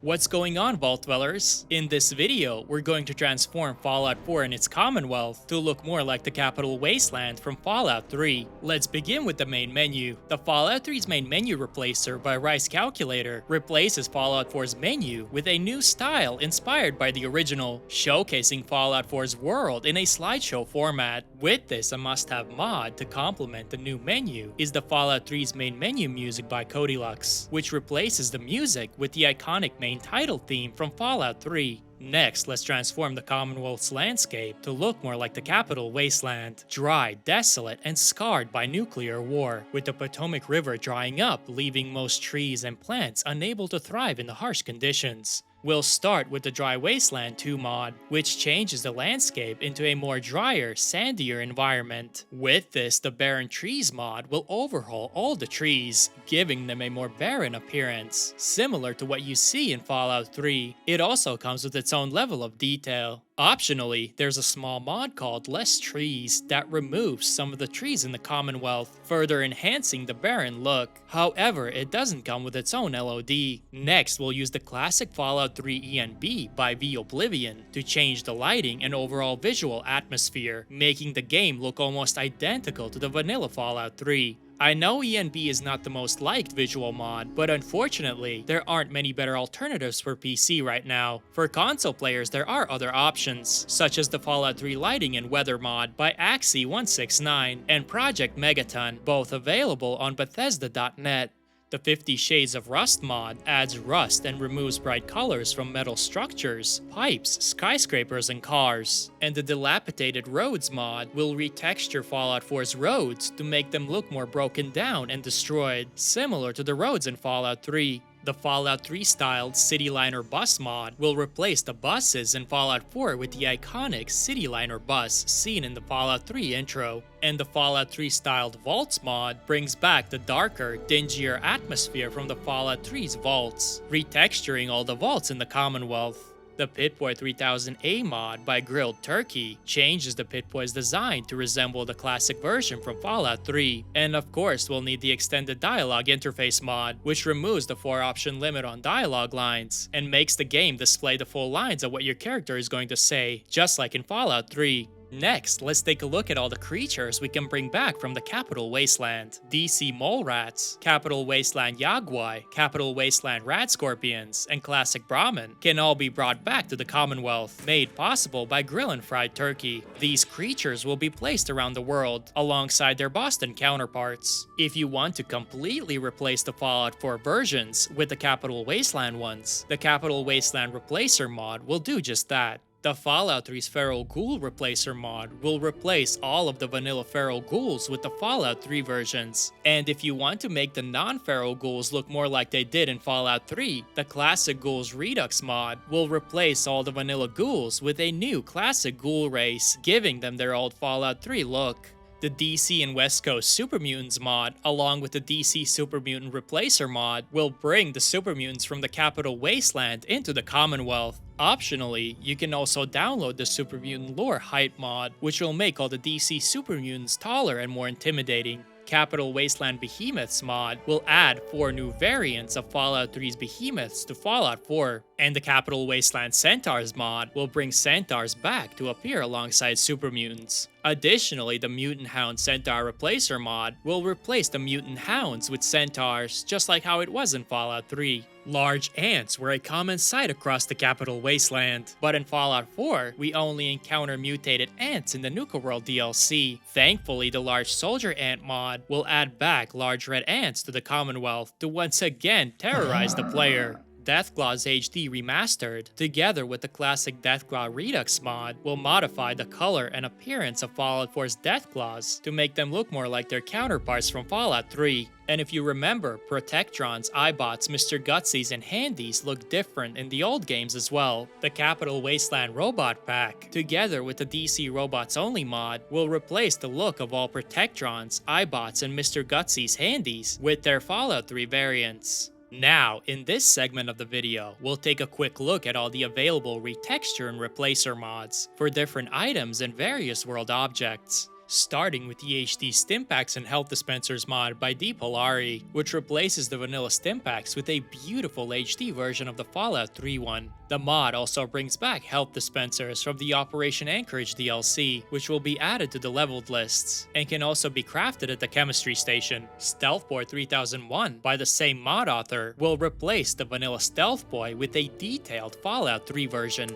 What's going on, Vault Dwellers? In this video, we're going to transform Fallout 4 and its Commonwealth to look more like the capital Wasteland from Fallout 3. Let's begin with the main menu. The Fallout 3's main menu replacer by Rice Calculator replaces Fallout 4's menu with a new style inspired by the original, showcasing Fallout 4's world in a slideshow format. With this, a must-have mod to complement the new menu is the Fallout 3's main menu music by Codilux, which replaces the music with the iconic main title theme from Fallout 3. Next, let's transform the Commonwealth's landscape to look more like the capital Wasteland, dry, desolate, and scarred by nuclear war, with the Potomac River drying up, leaving most trees and plants unable to thrive in the harsh conditions. We'll start with the Dry Wasteland 2 mod, which changes the landscape into a more drier, sandier environment. With this, the Barren Trees mod will overhaul all the trees, giving them a more barren appearance, similar to what you see in Fallout 3. It also comes with its own level of detail. Optionally, there's a small mod called Less Trees that removes some of the trees in the Commonwealth, further enhancing the barren look. However, it doesn't come with its own LOD. Next, we'll use the classic Fallout 3 ENB by V Oblivion to change the lighting and overall visual atmosphere, making the game look almost identical to the vanilla Fallout 3. I know ENB is not the most liked visual mod, but unfortunately, there aren't many better alternatives for PC right now. For console players, there are other options, such as the Fallout 3 lighting and weather mod by Axie169 and Project Megaton, both available on Bethesda.net. The 50 Shades of Rust mod adds rust and removes bright colors from metal structures, pipes, skyscrapers, and cars. And the Dilapidated Roads mod will retexture Fallout 4's roads to make them look more broken down and destroyed, similar to the roads in Fallout 3. The Fallout 3-styled Cityliner Bus mod will replace the buses in Fallout 4 with the iconic Cityliner bus seen in the Fallout 3 intro. And the Fallout 3-styled Vaults mod brings back the darker, dingier atmosphere from the Fallout 3's vaults, retexturing all the vaults in the Commonwealth. The Pip-Boy 3000A mod by Grilled Turkey changes the Pip-Boy's design to resemble the classic version from Fallout 3. And of course, we'll need the Extended Dialogue Interface mod, which removes the 4-option limit on dialogue lines, and makes the game display the full lines of what your character is going to say, just like in Fallout 3. Next, let's take a look at all the creatures we can bring back from the Capital Wasteland. DC Molerats, Capital Wasteland Guai, Capital Wasteland Radscorpions, and Classic Brahmin can all be brought back to the Commonwealth, made possible by Grill and Fried Turkey. These creatures will be placed around the world, alongside their Boston counterparts. If you want to completely replace the Fallout 4 versions with the Capital Wasteland ones, the Capital Wasteland Replacer mod will do just that. The Fallout 3's Feral Ghoul Replacer mod will replace all of the vanilla Feral Ghouls with the Fallout 3 versions. And if you want to make the non-Feral Ghouls look more like they did in Fallout 3, the Classic Ghouls Redux mod will replace all the vanilla Ghouls with a new Classic Ghoul race, giving them their old Fallout 3 look. The DC and West Coast Supermutants mod, along with the DC Supermutant Replacer mod, will bring the Supermutants from the Capital Wasteland into the Commonwealth. Optionally, you can also download the Supermutant Lore Height mod, which will make all the DC Supermutants taller and more intimidating. Capital Wasteland Behemoths mod will add 4 new variants of Fallout 3's Behemoths to Fallout 4, and the Capital Wasteland Centaurs mod will bring Centaurs back to appear alongside Supermutants. Additionally, the Mutant Hound Centaur Replacer mod will replace the Mutant Hounds with Centaurs, just like how it was in Fallout 3. Large ants were a common sight across the Capital Wasteland, but in Fallout 4, we only encounter mutated ants in the Nuka World DLC. Thankfully, the Large Soldier Ant mod will add back large red ants to the Commonwealth to once again terrorize the player. Deathclaws HD Remastered, together with the classic Deathclaw Redux mod, will modify the color and appearance of Fallout 4's Deathclaws to make them look more like their counterparts from Fallout 3. And if you remember, Protectron's, iBots, Mr. Gutsies, and Handies look different in the old games as well. The Capital Wasteland Robot Pack, together with the DC Robots Only mod, will replace the look of all Protectrons, iBots, and Mr. Gutsies Handies with their Fallout 3 variants. Now, in this segment of the video, we'll take a quick look at all the available retexture and replacer mods for different items and various world objects. starting with the HD Stimpaks and Health Dispensers mod by Polari, which replaces the vanilla Stimpaks with a beautiful HD version of the Fallout 3 one. The mod also brings back Health Dispensers from the Operation Anchorage DLC, which will be added to the leveled lists, and can also be crafted at the chemistry station. Stealth Boy 3001, by the same mod author, will replace the vanilla Stealth Boy with a detailed Fallout 3 version.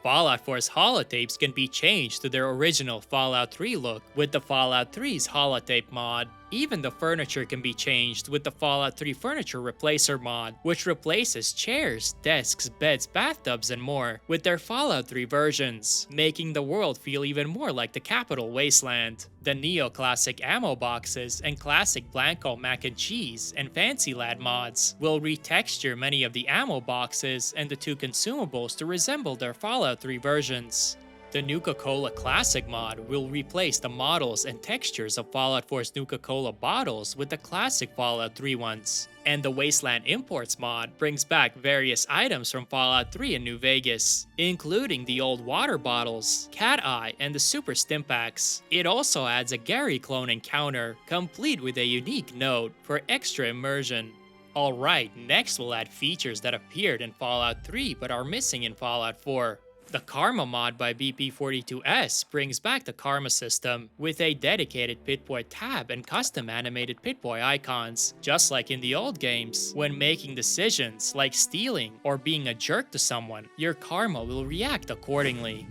Fallout 4's holotapes can be changed to their original Fallout 3 look with the Fallout 3's holotape mod. Even the furniture can be changed with the Fallout 3 Furniture Replacer mod, which replaces chairs, desks, beds, bathtubs, and more with their Fallout 3 versions, making the world feel even more like the capital Wasteland. The Neo-Classic ammo boxes and Classic Blanco Mac and Cheese and Fancy Lad mods will retexture many of the ammo boxes and the two consumables to resemble their Fallout 3 versions. The Nuka-Cola Classic mod will replace the models and textures of Fallout 4's Nuka-Cola bottles with the classic Fallout 3 ones. And the Wasteland Imports mod brings back various items from Fallout 3 in New Vegas, including the old water bottles, Cat Eye, and the Super Stimpaks. It also adds a Gary clone encounter, complete with a unique note for extra immersion. Alright, next we'll add features that appeared in Fallout 3 but are missing in Fallout 4. The Karma mod by BP42S brings back the Karma system with a dedicated Pip-Boy tab and custom animated Pip-Boy icons, just like in the old games. When making decisions like stealing or being a jerk to someone, your Karma will react accordingly.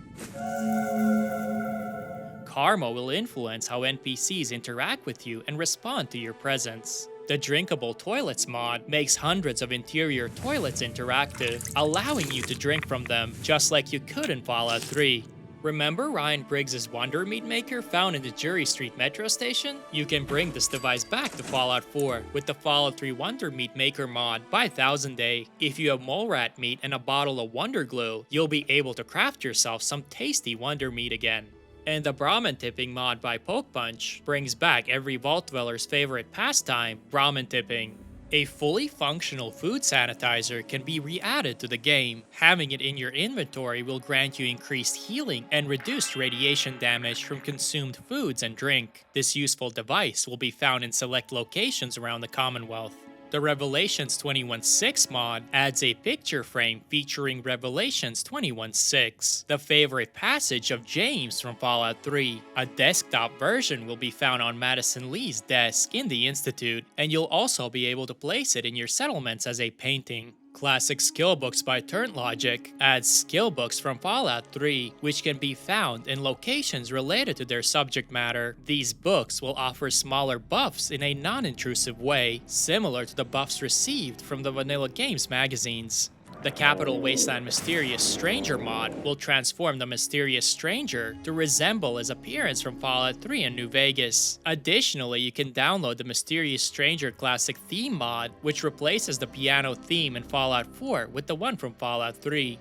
Karma will influence how NPCs interact with you and respond to your presence. The Drinkable Toilets mod makes hundreds of interior toilets interactive, allowing you to drink from them, just like you could in Fallout 3. Remember Ryan Briggs' Wonder Meat Maker found in the Jury Street metro station? You can bring this device back to Fallout 4 with the Fallout 3 Wonder Meat Maker mod by Thousand Day. If you have Molerat meat and a bottle of Wonder Glue, you'll be able to craft yourself some tasty Wonder Meat again. And the Brahmin tipping mod by Poke Punch brings back every Vault Dweller's favorite pastime, Brahmin tipping. A fully functional food sanitizer can be re-added to the game. Having it in your inventory will grant you increased healing and reduced radiation damage from consumed foods and drink. This useful device will be found in select locations around the Commonwealth. The Revelations 21.6 mod adds a picture frame featuring Revelations 21.6, the favorite passage of James from Fallout 3. A desktop version will be found on Madison Lee's desk in the Institute, and you'll also be able to place it in your settlements as a painting. Classic Skill Books by Turn Logic adds skill books from Fallout 3, which can be found in locations related to their subject matter. These books will offer smaller buffs in a non-intrusive way, similar to the buffs received from the Vanilla Games magazines. The Capital Wasteland Mysterious Stranger mod will transform the Mysterious Stranger to resemble his appearance from Fallout 3 in New Vegas. Additionally, you can download the Mysterious Stranger Classic Theme mod, which replaces the piano theme in Fallout 4 with the one from Fallout 3.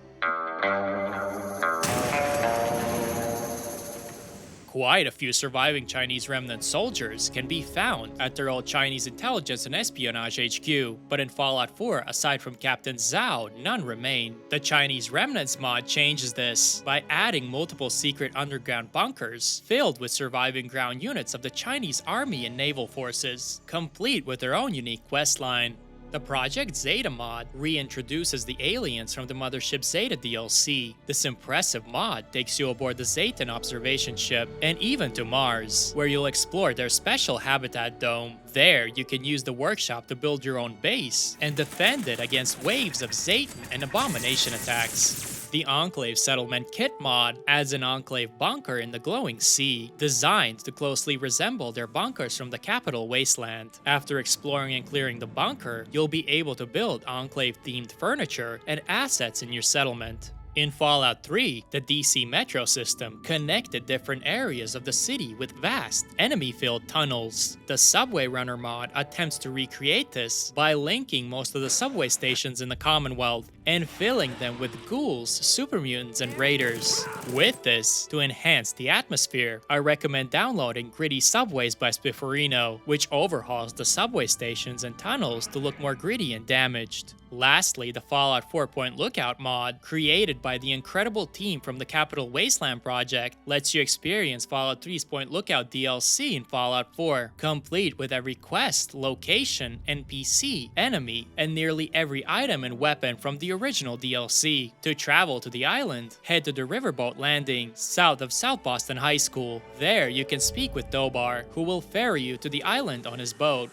Quite a few surviving Chinese remnant soldiers can be found at their old Chinese intelligence and espionage HQ, but in Fallout 4, aside from Captain Zhao, none remain. The Chinese Remnants mod changes this by adding multiple secret underground bunkers filled with surviving ground units of the Chinese Army and Naval Forces, complete with their own unique questline. The Project Zeta mod reintroduces the aliens from the Mothership Zeta DLC. This impressive mod takes you aboard the Zetan observation ship and even to Mars, where you'll explore their special habitat dome. There, you can use the workshop to build your own base and defend it against waves of Zetan and Abomination attacks. The Enclave Settlement Kit mod adds an Enclave bunker in the glowing sea, designed to closely resemble their bunkers from the capital Wasteland. After exploring and clearing the bunker, you'll be able to build Enclave-themed furniture and assets in your settlement. In Fallout 3, the DC Metro system connected different areas of the city with vast, enemy-filled tunnels. The Subway Runner mod attempts to recreate this by linking most of the subway stations in the Commonwealth. and filling them with Ghouls, Supermutants, and Raiders. With this, to enhance the atmosphere, I recommend downloading Gritty Subways by Spifferino, which overhauls the subway stations and tunnels to look more gritty and damaged. Lastly, the Fallout 4 Point Lookout mod, created by the incredible team from the Capital Wasteland project, lets you experience Fallout 3's Point Lookout DLC in Fallout 4, complete with every quest, location, NPC, enemy, and nearly every item and weapon from the original DLC. To travel to the island, head to the riverboat landing south of South Boston High School. There you can speak with Dobar, who will ferry you to the island on his boat.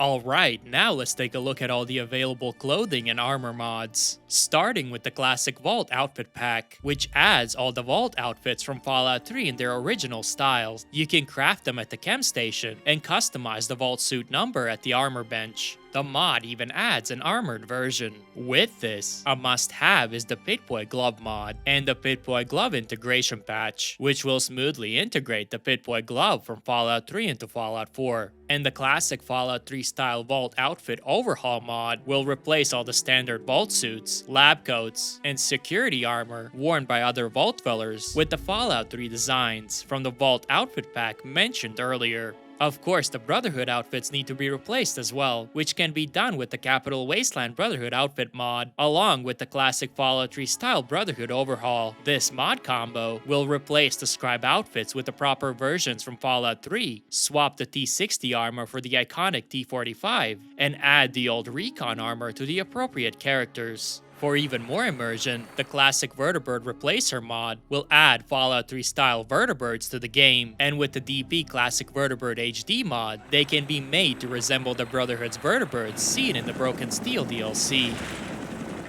Alright, now let's take a look at all the available clothing and armor mods. Starting with the classic Vault outfit pack, which adds all the Vault outfits from Fallout 3 in their original styles. You can craft them at the chem station and customize the Vault suit number at the armor bench. The mod even adds an armored version. With this, a must-have is the Pip-Boy glove mod and the Pip-Boy glove integration patch, which will smoothly integrate the Pip-Boy glove from Fallout 3 into Fallout 4. And the classic Fallout 3 style Vault outfit overhaul mod will replace all the standard Vault suits, lab coats, and security armor worn by other Vault dwellers with the Fallout 3 designs from the Vault outfit pack mentioned earlier. Of course, the Brotherhood outfits need to be replaced as well, which can be done with the Capital Wasteland Brotherhood outfit mod, along with the classic Fallout 3 style Brotherhood overhaul. This mod combo will replace the Scribe outfits with the proper versions from Fallout 3, swap the T-60 armor for the iconic T-45, and add the old Recon armor to the appropriate characters. For even more immersion, the classic Vertibird Replacer mod will add Fallout 3 style Vertibirds to the game, and with the DP Classic Vertibird HD mod, they can be made to resemble the Brotherhood's Vertibirds seen in the Broken Steel DLC.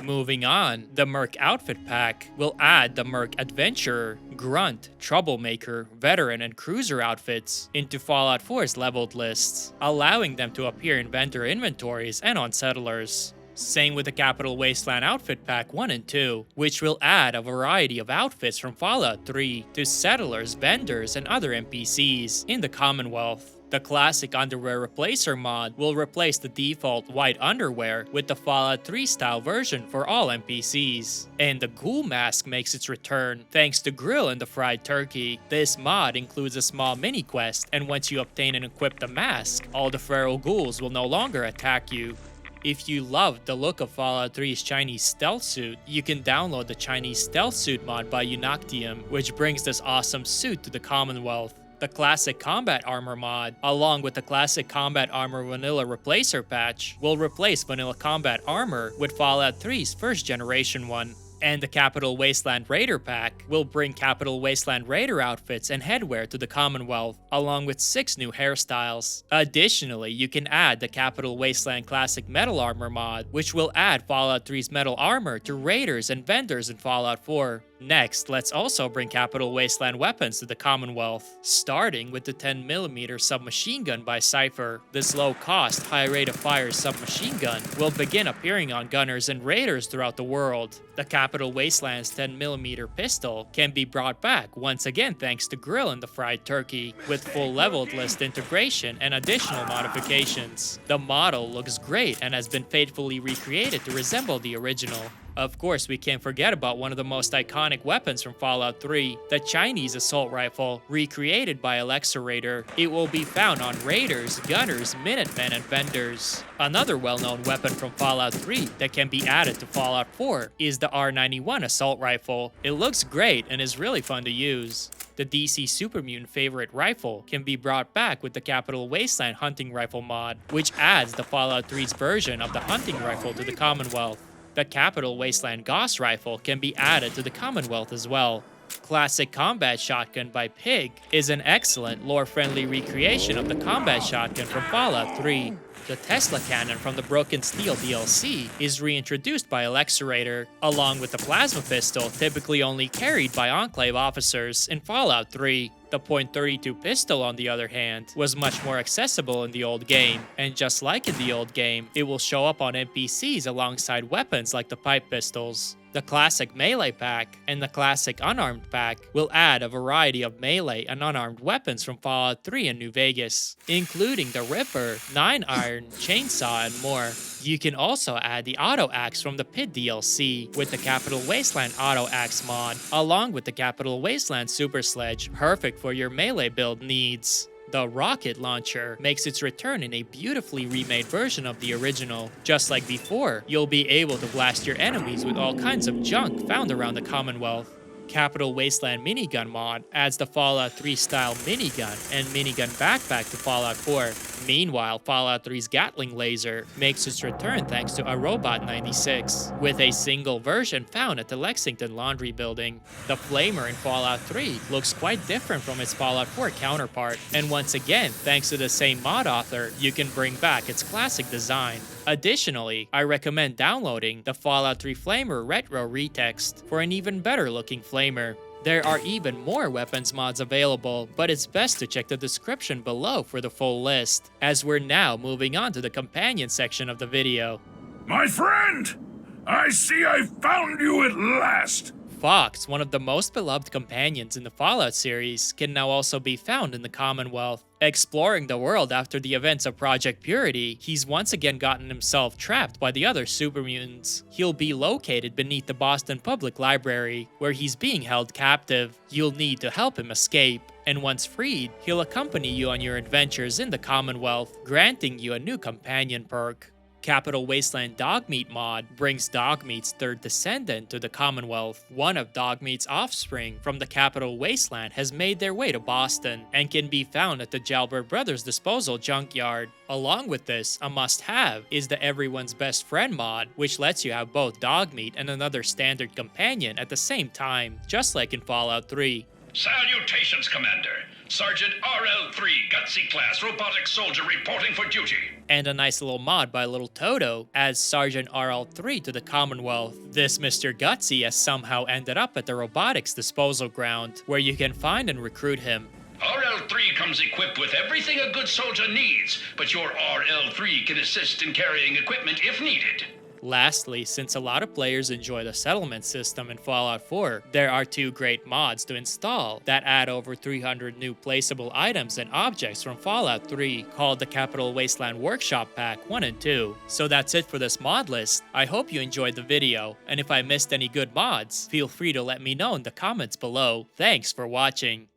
Moving on, the Merc Outfit Pack will add the Merc Adventurer, Grunt, Troublemaker, Veteran, and Cruiser outfits into Fallout 4's leveled lists, allowing them to appear in vendor inventories and on settlers. Same with the Capital Wasteland Outfit Pack 1 and 2, which will add a variety of outfits from Fallout 3 to settlers, vendors, and other NPCs in the Commonwealth. The classic Underwear Replacer mod will replace the default white underwear with the Fallout 3 style version for all NPCs. And the Ghoul Mask makes its return thanks to Grill and the Fried Turkey. This mod includes a small mini quest, and once you obtain and equip the mask, all the feral ghouls will no longer attack you. If you loved the look of Fallout 3's Chinese stealth suit, you can download the Chinese stealth suit mod by Unactium, which brings this awesome suit to the Commonwealth. The classic combat armor mod, along with the classic combat armor vanilla replacer patch, will replace vanilla combat armor with Fallout 3's first generation one. And the Capital Wasteland Raider pack will bring Capital Wasteland Raider outfits and headwear to the Commonwealth, along with 6 new hairstyles. Additionally, you can add the Capital Wasteland Classic Metal Armor mod, which will add Fallout 3's metal armor to raiders and vendors in Fallout 4. Next, let's also bring Capital Wasteland weapons to the Commonwealth, starting with the 10mm submachine gun by Cypher. This low-cost, high-rate-of-fire submachine gun will begin appearing on gunners and raiders throughout the world. The Capital Wasteland's 10mm pistol can be brought back once again thanks to Grill and the Fried Turkey, with full leveled list integration and additional modifications. The model looks great and has been faithfully recreated to resemble the original. Of course, we can't forget about one of the most iconic weapons from Fallout 3, the Chinese Assault Rifle, recreated by Alexa Raider. It will be found on raiders, gunners, Minutemen, and vendors. Another well-known weapon from Fallout 3 that can be added to Fallout 4 is the R91 Assault Rifle. It looks great and is really fun to use. The DC Supermutant favorite rifle can be brought back with the Capital Wasteland Hunting Rifle mod, which adds the Fallout 3's version of the hunting rifle to the Commonwealth. The Capital Wasteland Gauss Rifle can be added to the Commonwealth as well. Classic Combat Shotgun by Pig is an excellent lore-friendly recreation of the combat shotgun from Fallout 3. The Tesla cannon from the Broken Steel DLC is reintroduced by Alexa Raider, along with the plasma pistol typically only carried by Enclave officers in Fallout 3. The .32 pistol, on the other hand, was much more accessible in the old game, and just like in the old game, it will show up on NPCs alongside weapons like the pipe pistols. The classic melee pack and the classic unarmed pack will add a variety of melee and unarmed weapons from Fallout 3 and New Vegas, including the Ripper, 9 Iron, iron, chainsaw, and more. You can also add the Auto Axe from the Pit DLC with the Capital Wasteland Auto Axe mod, along with the Capital Wasteland Super Sledge, perfect for your melee build needs. The rocket launcher makes its return in a beautifully remade version of the original. Just like before, you'll be able to blast your enemies with all kinds of junk found around the Commonwealth. Capital Wasteland Minigun mod adds the Fallout 3 style minigun and minigun backpack to Fallout 4. Meanwhile, Fallout 3's Gatling laser makes its return thanks to a Robot 96, with a single version found at the Lexington Laundry Building. The Flamer in Fallout 3 looks quite different from its Fallout 4 counterpart, and once again, thanks to the same mod author, you can bring back its classic design. Additionally, I recommend downloading the Fallout 3 Flamer Retro Retext for an even better looking Flamer. There are even more weapons mods available, but it's best to check the description below for the full list, as we're now moving on to the companion section of the video. My friend! I see I found you at last! Fox, one of the most beloved companions in the Fallout series, can now also be found in the Commonwealth. Exploring the world after the events of Project Purity, he's once again gotten himself trapped by the other Supermutants. He'll be located beneath the Boston Public Library, where he's being held captive. You'll need to help him escape, and once freed, he'll accompany you on your adventures in the Commonwealth, granting you a new companion perk. Capital Wasteland Dogmeat mod brings Dogmeat's third descendant to the Commonwealth. One of Dogmeat's offspring from the Capital Wasteland has made their way to Boston and can be found at the Jalbert Brothers Disposal Junkyard. Along with this, a must-have is the Everyone's Best Friend mod, which lets you have both Dogmeat and another standard companion at the same time, just like in Fallout 3. Salutations, Commander. Sergeant RL3, Gutsy Class, Robotic Soldier reporting for duty. And a nice little mod by Little Toto adds Sergeant RL3 to the Commonwealth. This Mr. Gutsy has somehow ended up at the Robotics Disposal Ground, where you can find and recruit him. RL3 comes equipped with everything a good soldier needs, but your RL3 can assist in carrying equipment if needed. Lastly, since a lot of players enjoy the settlement system in Fallout 4, there are two great mods to install that add over 300 new placeable items and objects from Fallout 3, called the Capital Wasteland Workshop Pack 1 and 2. So that's it for this mod list. I hope you enjoyed the video, and if I missed any good mods, feel free to let me know in the comments below. Thanks for watching.